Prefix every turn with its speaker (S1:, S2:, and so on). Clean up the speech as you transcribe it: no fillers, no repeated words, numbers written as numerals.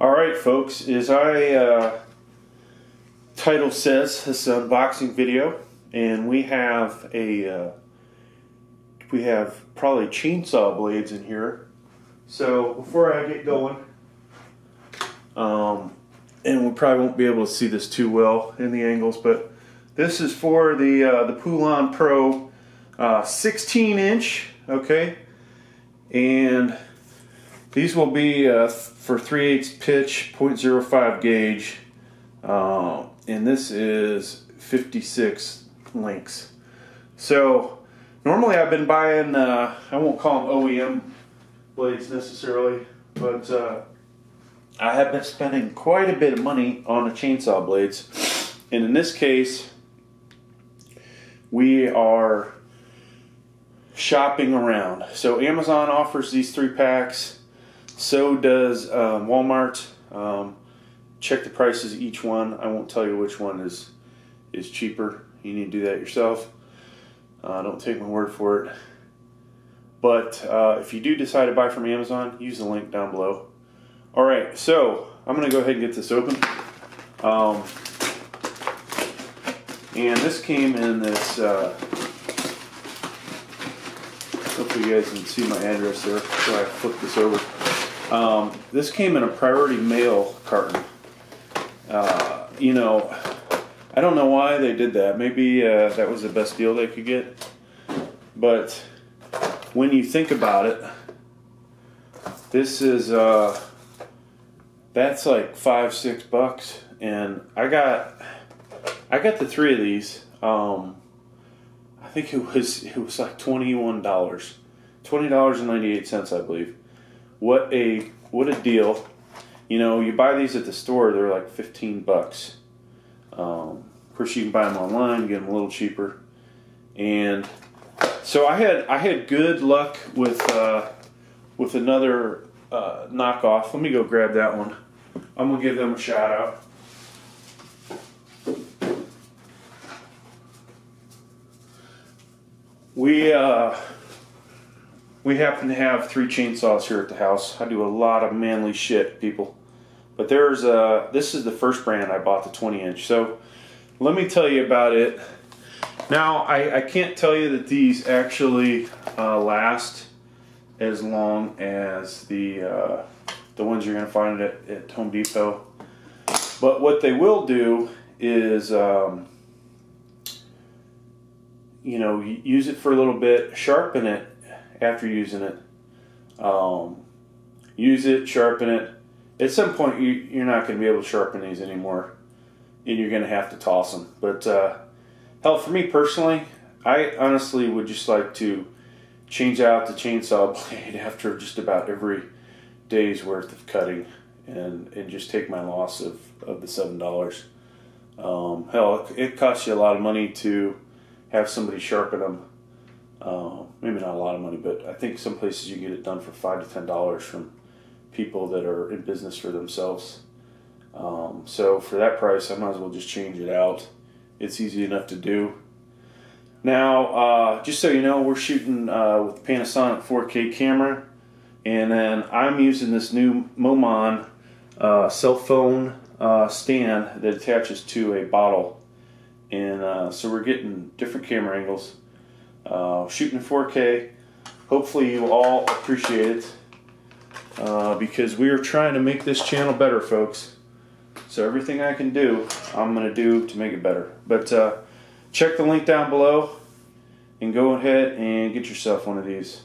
S1: Alright folks, as I title says, this is an unboxing video, and we have probably chainsaw blades in here. So before I get going, and we probably won't be able to see this too well in the angles, but this is for the Poulan Pro 16-inch, okay, and these will be for 3/8 pitch, 0.05 gauge, and this is 56 links. So normally I've been buying, I won't call them OEM blades necessarily, but I have been spending quite a bit of money on the chainsaw blades, and in this case we are shopping around. So Amazon offers these 3-packs. So does Walmart. Check the prices of each one. I won't tell you which one is cheaper. You need to do that yourself. Don't take my word for it. But if you do decide to buy from Amazon, use the link down below. Alright, so I'm going to go ahead and get this open. And this came in this, hopefully you guys can see my address there, so I flip this over. This came in a priority mail carton. You know, I don't know why they did that. Maybe that was the best deal they could get. But when you think about it, this is that's like $5-6, and I got the 3 of these. I think it was like $20.98, I believe. What a deal. You know, you buy these at the store, they're like $15. Of course, you can buy them online, get them a little cheaper. And so I had good luck with another knockoff. Let me go grab that one. I'm gonna give them a shout out. We happen to have 3 chainsaws here at the house. I do a lot of manly shit, people. But this is the first brand I bought, the 20-inch. So let me tell you about it. Now, I can't tell you that these actually last as long as the ones you're going to find at Home Depot. But what they will do is, you know, use it for a little bit, sharpen it after using it. Use it, sharpen it. At some point you're not going to be able to sharpen these anymore, and you're going to have to toss them. But hell, for me personally, I honestly would just like to change out the chainsaw blade after just about every day's worth of cutting, and just take my loss of the $7. Hell, it costs you a lot of money to have somebody sharpen them. Maybe not a lot of money, but I think some places you get it done for $5 to $10 from people that are in business for themselves. So for that price, I might as well just change it out. It's easy enough to do. Now, just so you know, we're shooting with the Panasonic 4K camera, and then I'm using this new Poulan cell phone stand that attaches to a bottle. And so we're getting different camera angles. Shooting in 4K. Hopefully you all appreciate it, because we are trying to make this channel better, folks. So everything I can do, I'm going to do to make it better. But check the link down below and go ahead and get yourself one of these.